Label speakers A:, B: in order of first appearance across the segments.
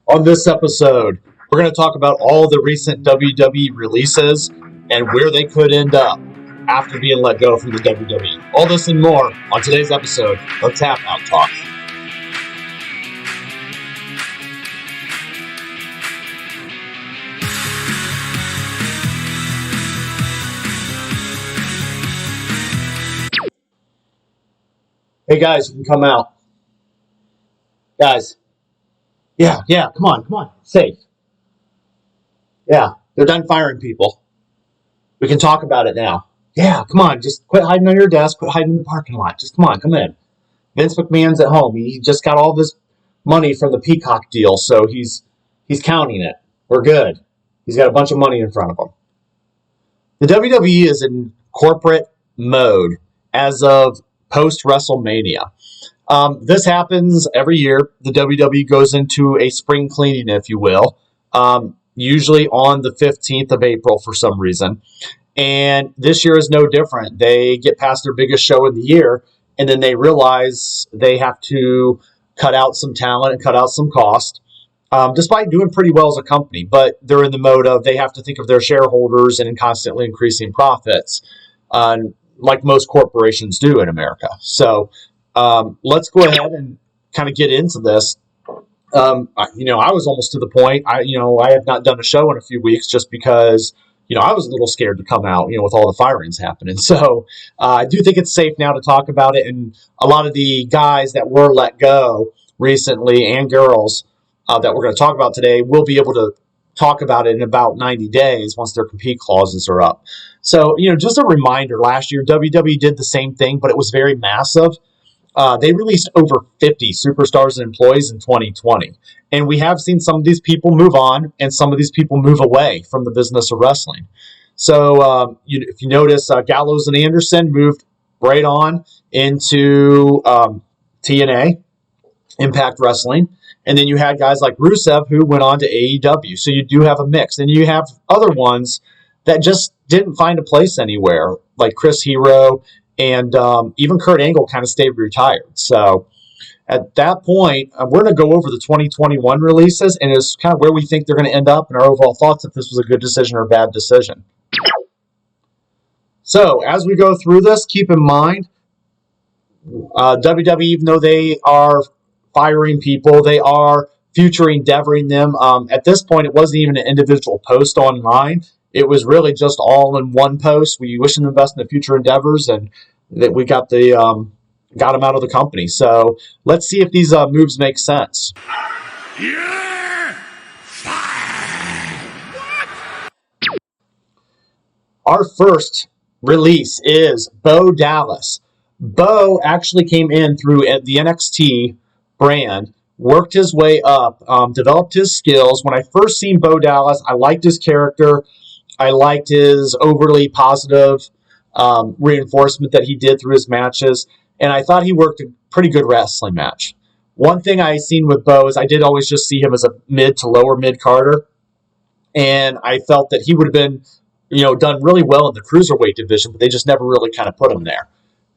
A: On this episode, we're going to talk about all the recent WWE releases and where they could end up after being let go from the WWE. All this and more on today's episode of Tap Out Talk. Hey guys, you can come out. Guys. Yeah, come on. Safe. Yeah, they're done firing people. We can talk about it now. Yeah, come on, just quit hiding on your desk, quit hiding in the parking lot. Just come in. Vince McMahon's at home. He just got all this money from the Peacock deal, so he's counting it. We're good. He's got a bunch of money in front of him. The WWE is in corporate mode as of post-WrestleMania. This happens every year. The WWE goes into a spring cleaning, if you will, usually on the 15th of April for some reason. And this year is no different. They get past their biggest show of the year, and then they realize they have to cut out some talent and cut out some cost, despite doing pretty well as a company. But they're in the mode of they have to think of their shareholders and constantly increasing profits, like most corporations do in America. So let's go ahead and kind of get into this. I was almost to the point. I have not done a show in a few weeks just because I was a little scared to come out, with all the firings happening. So I do think it's safe now to talk about it. And a lot of the guys that were let go recently and girls that we're going to talk about today will be able to talk about it in about 90 days once their compete clauses are up. So, just a reminder, last year WWE did the same thing, but it was very massive. They released over 50 superstars and employees in 2020. And we have seen some of these people move on and some of these people move away from the business of wrestling. So if you notice, Gallows and Anderson moved right on into TNA, Impact Wrestling. And then you had guys like Rusev who went on to AEW. So you do have a mix. And you have other ones that just didn't find a place anywhere, like Chris Hero. And even Kurt Angle kind of stayed retired. So at that point, we're going to go over the 2021 releases, and it's kind of where we think they're going to end up and our overall thoughts if this was a good decision or a bad decision. So as we go through this, keep in mind, WWE, even though they are firing people, they are future endeavoring them. At this point, it wasn't even an individual post online. It was really just all in one post. We wish them the best in the future endeavors, and that we got them out of the company. So let's see if these moves make sense. You're fired. What? Our first release is Bo Dallas. Bo actually came in through the NXT brand, worked his way up, developed his skills. When I first seen Bo Dallas, I liked his character. I liked his overly positive reinforcement that he did through his matches, and I thought he worked a pretty good wrestling match. One thing I seen with Bo is I did always just see him as a mid to lower mid-carder, and I felt that he would have been, done really well in the cruiserweight division, but they just never really kind of put him there.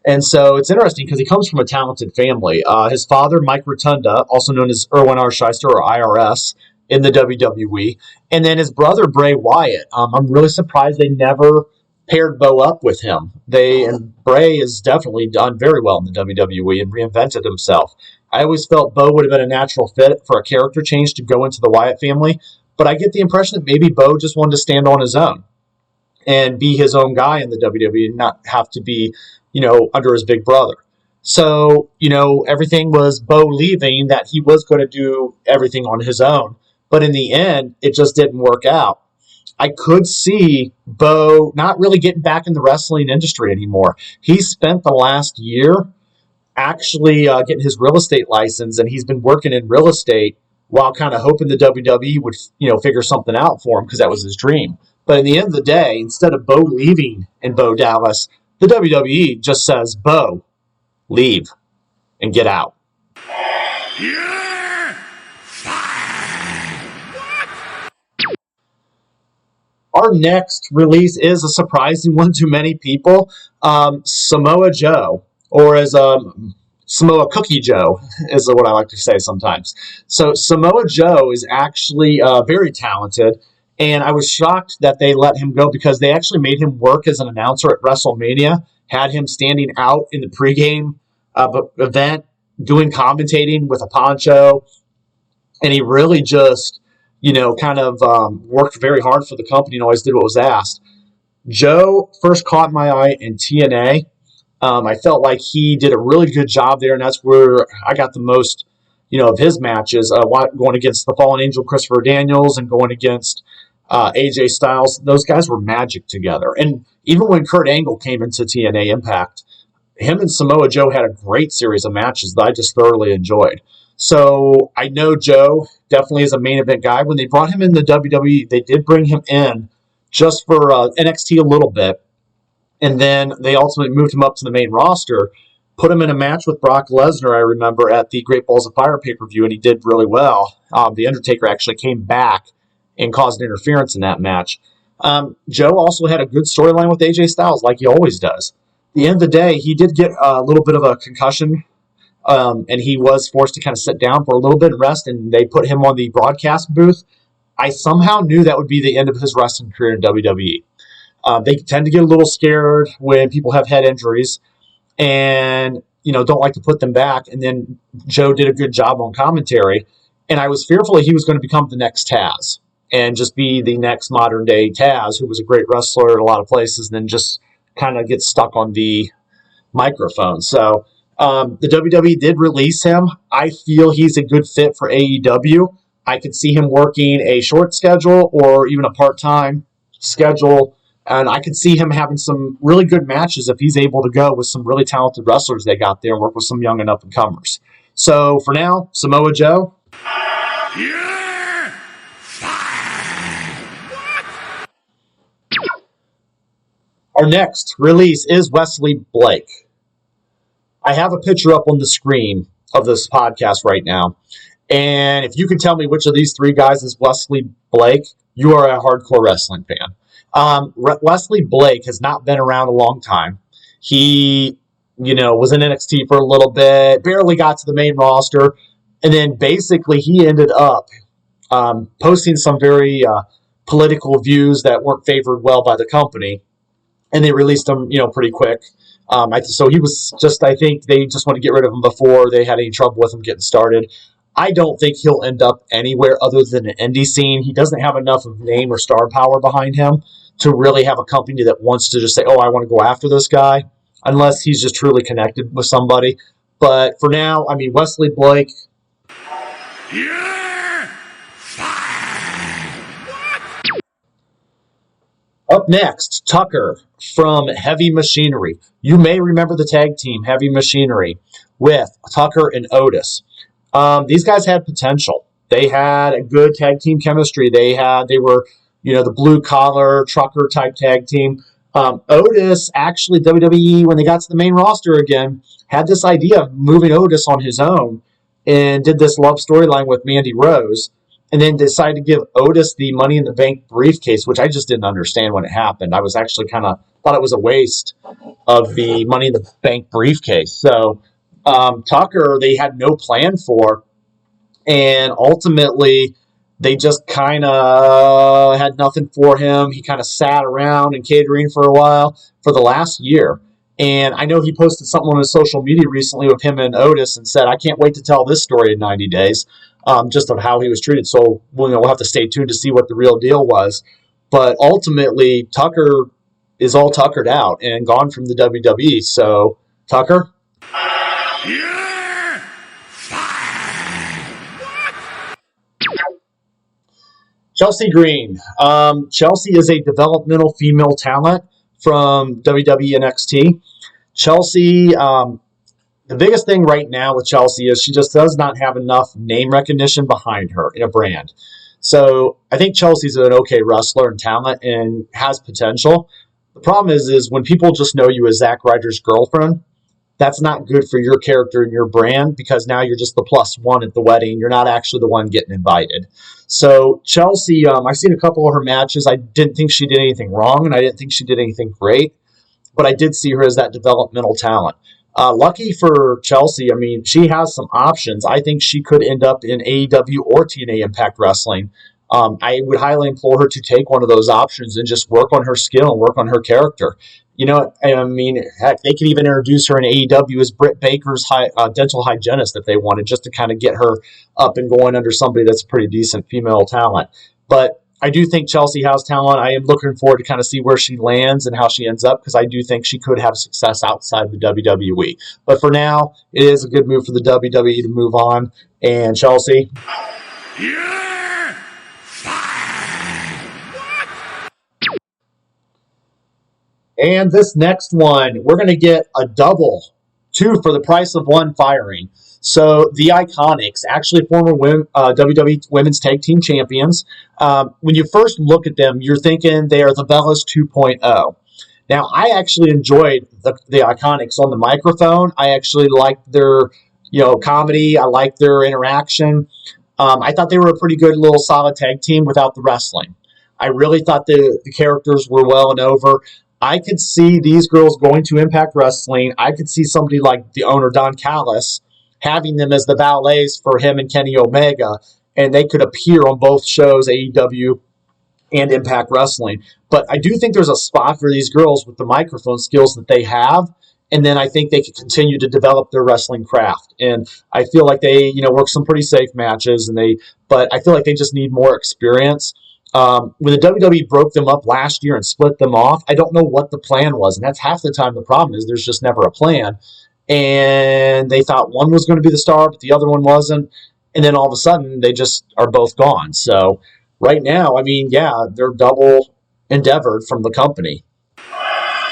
A: And so it's interesting because he comes from a talented family. His father, Mike Rotunda, also known as Erwin R. Shyster or IRS, in the WWE, and then his brother Bray Wyatt. I'm really surprised they never paired Bo up with him. And Bray has definitely done very well in the WWE and reinvented himself. I always felt Bo would have been a natural fit for a character change to go into the Wyatt family, but I get the impression that maybe Bo just wanted to stand on his own and be his own guy in the WWE and not have to be, under his big brother. So, everything was Bo leaving, that he was going to do everything on his own. But in the end, it just didn't work out. I could see Bo not really getting back in the wrestling industry anymore. He spent the last year actually getting his real estate license, and he's been working in real estate while kind of hoping the WWE would, figure something out for him because that was his dream. But in the end of the day, instead of Bo leaving and Bo Dallas, the WWE just says, Bo, leave and get out. You're fired. What? Our next release is a surprising one to many people. Samoa Joe, or as Samoa Cookie Joe is what I like to say sometimes. So Samoa Joe is actually very talented, and I was shocked that they let him go because they actually made him work as an announcer at WrestleMania, had him standing out in the pregame event, doing commentating with a poncho, and he really just, kind of worked very hard for the company and always did what was asked. Joe first caught my eye in TNA. I felt like he did a really good job there, and that's where I got the most, of his matches, going against the Fallen Angel Christopher Daniels and going against AJ Styles. Those guys were magic together. And even when Kurt Angle came into TNA Impact, him and Samoa Joe had a great series of matches that I just thoroughly enjoyed. So I know Joe definitely is a main event guy. When they brought him in the WWE, they did bring him in just for NXT a little bit, and then they ultimately moved him up to the main roster, put him in a match with Brock Lesnar, I remember, at the Great Balls of Fire pay-per-view, and he did really well. The Undertaker actually came back and caused interference in that match. Joe also had a good storyline with AJ Styles, like he always does. At the end of the day, he did get a little bit of a concussion, and he was forced to kind of sit down for a little bit and rest, and they put him on the broadcast booth. I somehow knew that would be the end of his wrestling career in WWE. They tend to get a little scared when people have head injuries and, don't like to put them back. And then Joe did a good job on commentary. And I was fearful that he was going to become the next Taz and just be the next modern day Taz, who was a great wrestler in a lot of places, and then just kind of get stuck on the microphone. So the WWE did release him. I feel he's a good fit for AEW. I could see him working a short schedule or even a part-time schedule. And I could see him having some really good matches if he's able to go with some really talented wrestlers they got there and work with some young and up-and-comers. So for now, Samoa Joe.
B: You're fired.
A: Our next release is Wesley Blake. I have a picture up on the screen of this podcast right now. And if you can tell me which of these three guys is Wesley Blake, you are a hardcore wrestling fan. Wesley Blake has not been around a long time. He, was in NXT for a little bit, barely got to the main roster, and then basically he ended up posting some very political views that weren't favored well by the company, and they released him, pretty quick. So he was just, I think they just want to get rid of him before they had any trouble with him getting started. I don't think he'll end up anywhere other than an indie scene. He doesn't have enough of name or star power behind him to really have a company that wants to just say, oh, I want to go after this guy, unless he's just truly connected with somebody. But for now, Wesley Blake.
B: You're fired.
A: Up next, Tucker from Heavy Machinery. You may remember the tag team Heavy Machinery with Tucker and Otis. These guys had potential. They had a good tag team chemistry. They were, the blue collar trucker type tag team. Otis actually, WWE, when they got to the main roster again, had this idea of moving Otis on his own and did this love storyline with Mandy Rose, and then decided to give Otis the Money in the Bank briefcase, which I just didn't understand when it happened. I was actually kind of thought it was a waste of the Money in the Bank briefcase. So Tucker, they had no plan for, and ultimately they just kind of had nothing for him. He kind of sat around in catering for a while for the last year. And I know he posted something on his social media recently with him and Otis and said, I can't wait to tell this story in 90 days, just of how he was treated. So we'll have to stay tuned to see what the real deal was. But ultimately, Tucker is all tuckered out and gone from the WWE. So, Tucker?
B: You're fired.
A: Chelsea Green. Chelsea is a developmental female talent from WWE NXT. Chelsea, the biggest thing right now with Chelsea is she just does not have enough name recognition behind her in a brand. So I think Chelsea's an okay wrestler and talent and has potential. The problem is when people just know you as Zack Ryder's girlfriend, that's not good for your character and your brand, because now you're just the plus one at the wedding. You're not actually the one getting invited. So Chelsea, I've seen a couple of her matches. I didn't think she did anything wrong, and I didn't think she did anything great, but I did see her as that developmental talent. Lucky for Chelsea, I mean, she has some options. I think she could end up in AEW or TNA Impact Wrestling. I would highly implore her to take one of those options and just work on her skill and work on her character. I mean, heck, they could even introduce her in AEW as Britt Baker's dental hygienist if they wanted, just to kind of get her up and going under somebody that's a pretty decent female talent. But I do think Chelsea has talent. I am looking forward to kind of see where she lands and how she ends up, because I do think she could have success outside the WWE. But for now, it is a good move for the WWE to move on. And Chelsea,
B: You're fired.
A: and this next one, we're going to get a double, 2 for the price of 1 firing. So the Iconics, actually former WWE Women's Tag Team Champions. When you first look at them, you're thinking they are the Bellas 2.0. Now, I actually enjoyed the Iconics on the microphone. I actually liked their comedy. I liked their interaction. I thought they were a pretty good little solid tag team without the wrestling. I really thought the characters were well and over. I could see these girls going to Impact Wrestling. I could see somebody like the owner, Don Callis, having them as the valets for him and Kenny Omega, and they could appear on both shows, AEW and Impact Wrestling. But I do think there's a spot for these girls with the microphone skills that they have, and then I think they could continue to develop their wrestling craft. And I feel like they, work some pretty safe matches, but I feel like they just need more experience. When the WWE broke them up last year and split them off, I don't know what the plan was, and that's half the time the problem is there's just never a plan. And they thought one was going to be the star, but the other one wasn't. And then all of a sudden, they just are both gone. So right now, I mean, yeah, they're double endeavored from the company.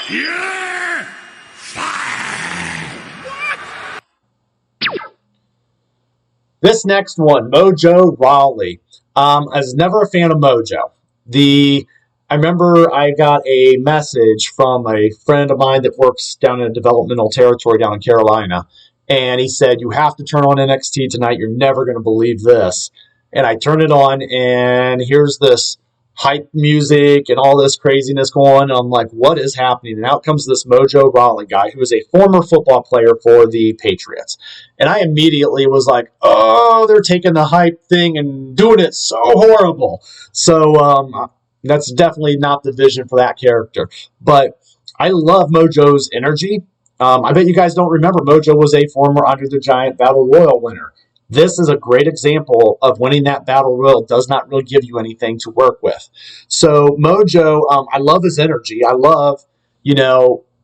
B: You're fired.
A: This next one, Mojo Rawley. I was never a fan of Mojo. I remember I got a message from a friend of mine that works down in a developmental territory down in Carolina. And he said, you have to turn on NXT tonight. You're never going to believe this. And I turned it on, and here's this hype music and all this craziness going. And I'm like, what is happening? And out comes this Mojo Rawley guy who is a former football player for the Patriots. And I immediately was like, oh, they're taking the hype thing and doing it so horrible. So that's definitely not the vision for that character. But I love Mojo's energy. I bet you guys don't remember Mojo was a former Andre the Giant Battle Royal winner. This is a great example of winning that Battle Royal does not really give you anything to work with. So Mojo, I love his energy. I love,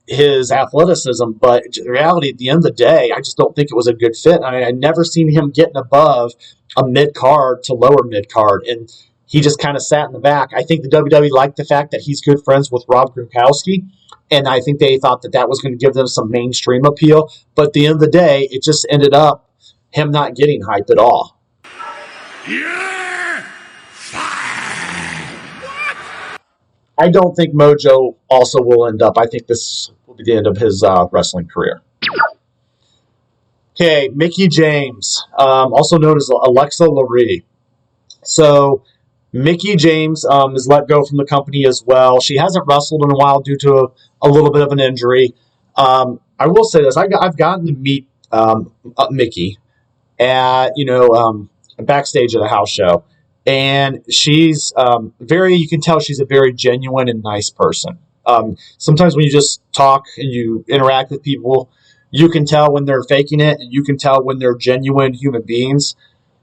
A: his athleticism. But in reality, at the end of the day, I just don't think it was a good fit. I never seen him getting above a mid-card to lower mid-card. And he just kind of sat in the back. I think the WWE liked the fact that he's good friends with Rob Gronkowski. And I think they thought that was going to give them some mainstream appeal. But at the end of the day, it just ended up him not getting hype at all.
B: You're fired.
A: I don't think Mojo also will end up. I think this will be the end of his wrestling career. Okay, Mickie James, also known as Alexa Lurie. So Mickie James is let go from the company as well. She hasn't wrestled in a while due to a little bit of an injury. I will say this: I've gotten to meet Mickie at backstage at a house show, and she's you can tell she's a very genuine and nice person. Sometimes when you just talk and you interact with people, you can tell when they're faking it, and you can tell when they're genuine human beings.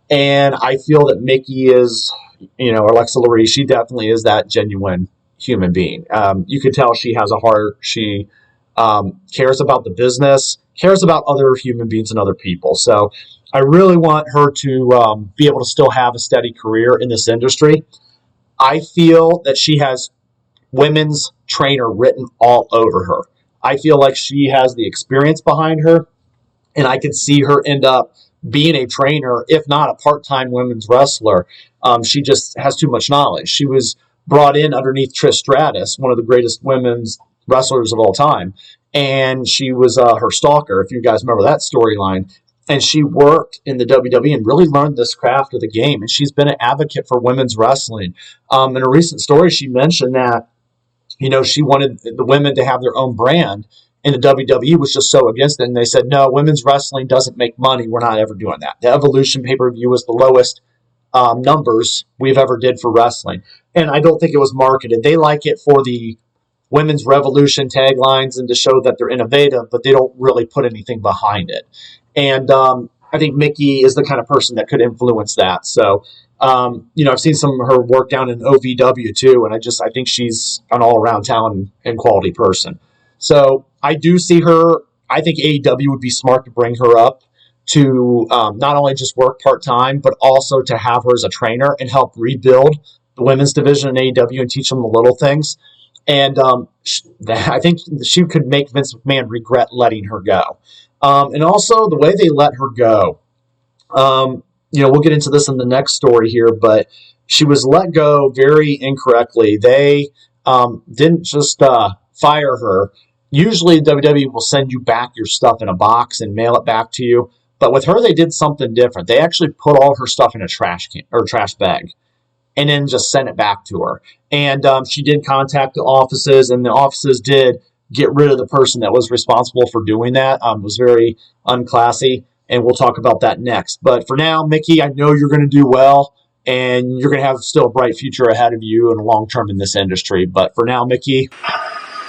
A: And I feel that Mickie is, Alexa Lurie, she definitely is that genuine human being. You can tell she has a heart. She cares about the business, cares about other human beings and other people. So I really want her to be able to still have a steady career in this industry. I feel that she has women's trainer written all over her. I feel like she has the experience behind her, and I could see her end up being a trainer, if not a part-time women's wrestler. She just has too much knowledge. She was brought in underneath Trish Stratus, one of the greatest women's wrestlers of all time, and she was her stalker, if you guys remember that storyline. And she worked in the WWE and really learned this craft of the game, and she's been an advocate for women's wrestling. In a recent story, she mentioned that she wanted the women to have their own brand, And the WWE was just so against it. And they said, no, women's wrestling doesn't make money. We're not ever doing that. The Evolution pay-per-view was the lowest numbers we've ever did for wrestling. And I don't think it was marketed. They like it for the women's revolution taglines and to show that they're innovative, but they don't really put anything behind it. And I think Mickie is the kind of person that could influence that. So, I've seen some of her work down in OVW too, and I think she's an all-around talent and quality person. So I do see her. I think AEW would be smart to bring her up to not only just work part-time, but also to have her as a trainer and help rebuild the women's division in AEW and teach them the little things. And I think she could make Vince McMahon regret letting her go. And also the way they let her go. We'll get into this in the next story here, but she was let go very incorrectly. They didn't just fire her. Usually WWE will send you back your stuff in a box and mail it back to you. But with her, they did something different. They actually put all her stuff in a trash can or trash bag and then just sent it back to her. And she did contact the offices, and the offices did get rid of the person that was responsible for doing that. It was very unclassy, and we'll talk about that next. But for now, Mickie, I know you're going to do well, and you're going to have still a bright future ahead of you and long term in this industry. But for now, Mickie.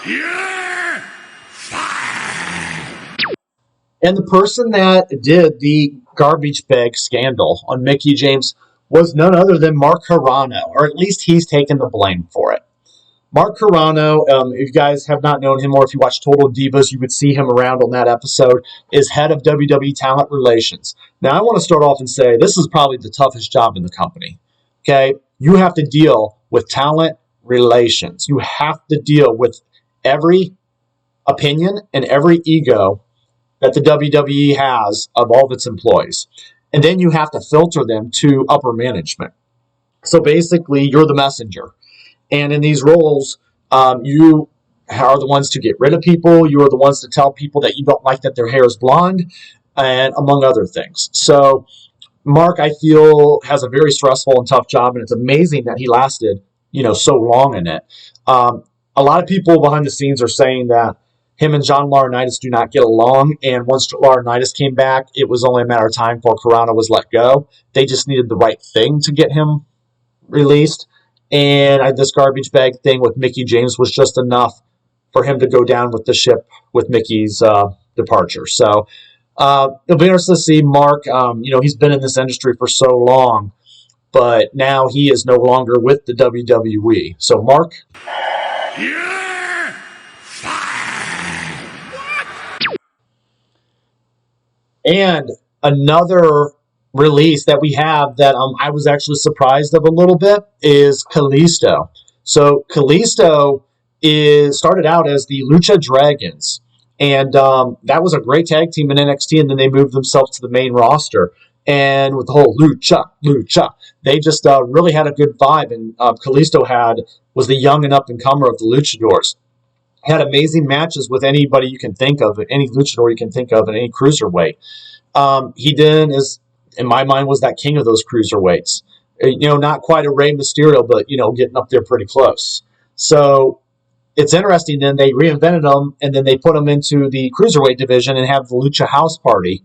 B: You're fired.
A: And the person that did the garbage bag scandal on Mickie James was none other than Mark Carrano, or at least he's taken the blame for it. Mark Carrano, if you guys have not known him, or if you watch Total Divas, you would see him around on that episode, is head of WWE Talent Relations. Now, I want to start off and say this is probably the toughest job in the company. Okay? You have to deal with talent relations. You have to deal with every opinion and every ego that the WWE has of all of its employees. And then you have to filter them to upper management. So basically, you're the messenger. And in these roles, you are the ones to get rid of people. You are the ones to tell people that you don't like that their hair is blonde, and among other things. So Mark, I feel, has a very stressful and tough job, and it's amazing that he lasted, so long in it. A lot of people behind the scenes are saying that him and John Laurinaitis do not get along, and once Laurinaitis came back, it was only a matter of time before Carrano was let go. They just needed the right thing to get him released, and this garbage bag thing with Mickie James was just enough for him to go down with the ship with Mickie's departure. So it'll be interesting to see Mark. He's been in this industry for so long, but now he is no longer with the WWE. So Mark?
B: You're fired.
A: And another release that we have that I was actually surprised of a little bit is Kalisto. So Kalisto started out as the Lucha Dragons, and that was a great tag team in NXT, and then they moved themselves to the main roster. And with the whole Lucha, they just really had a good vibe. And Kalisto was the young and up-and-comer of the Luchadors. Had amazing matches with anybody you can think of, any Luchador you can think of, and any cruiserweight. He then in my mind, was that king of those cruiserweights. Not quite a Rey Mysterio, but, getting up there pretty close. So it's interesting then they reinvented him, and then they put him into the cruiserweight division and have the Lucha House Party,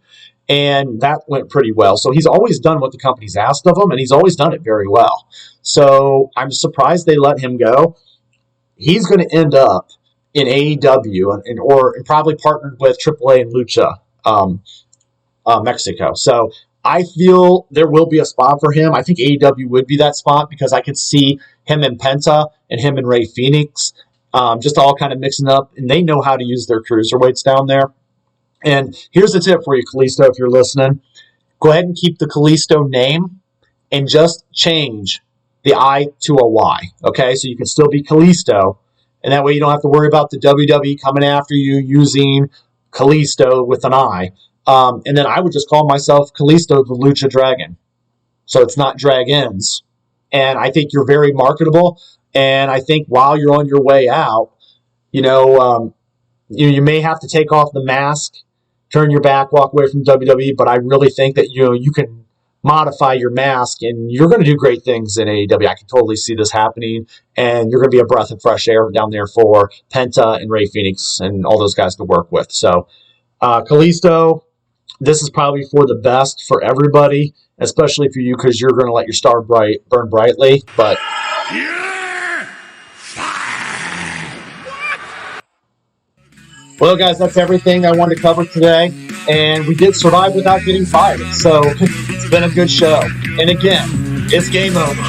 A: and that went pretty well. So he's always done what the company's asked of him, and he's always done it very well. So I'm surprised they let him go. He's going to end up in AEW or probably partnered with AAA and Lucha Mexico. So I feel there will be a spot for him. I think AEW would be that spot because I could see him and Penta and him and Rey Fenix just all kind of mixing up, and they know how to use their cruiserweights down there. And here's a tip for you, Kalisto, if you're listening. Go ahead and keep the Kalisto name and just change the I to a Y, okay? So you can still be Kalisto, and that way you don't have to worry about the WWE coming after you using Kalisto with an I. And then I would just call myself Kalisto the Lucha Dragon. So it's not Dragons. And I think you're very marketable. And I think while you're on your way out, you may have to take off the mask, turn your back, walk away from WWE. But I really think that you can modify your mask, and you're going to do great things in AEW. I can totally see this happening, and you're going to be a breath of fresh air down there for Penta and Rey Fenix and all those guys to work with. So, Kalisto, this is probably for the best for everybody, especially for you because you're going to let your star burn brightly. But well, guys, that's everything I wanted to cover today. And we did survive without getting fired. So it's been a good show. And again, it's game over.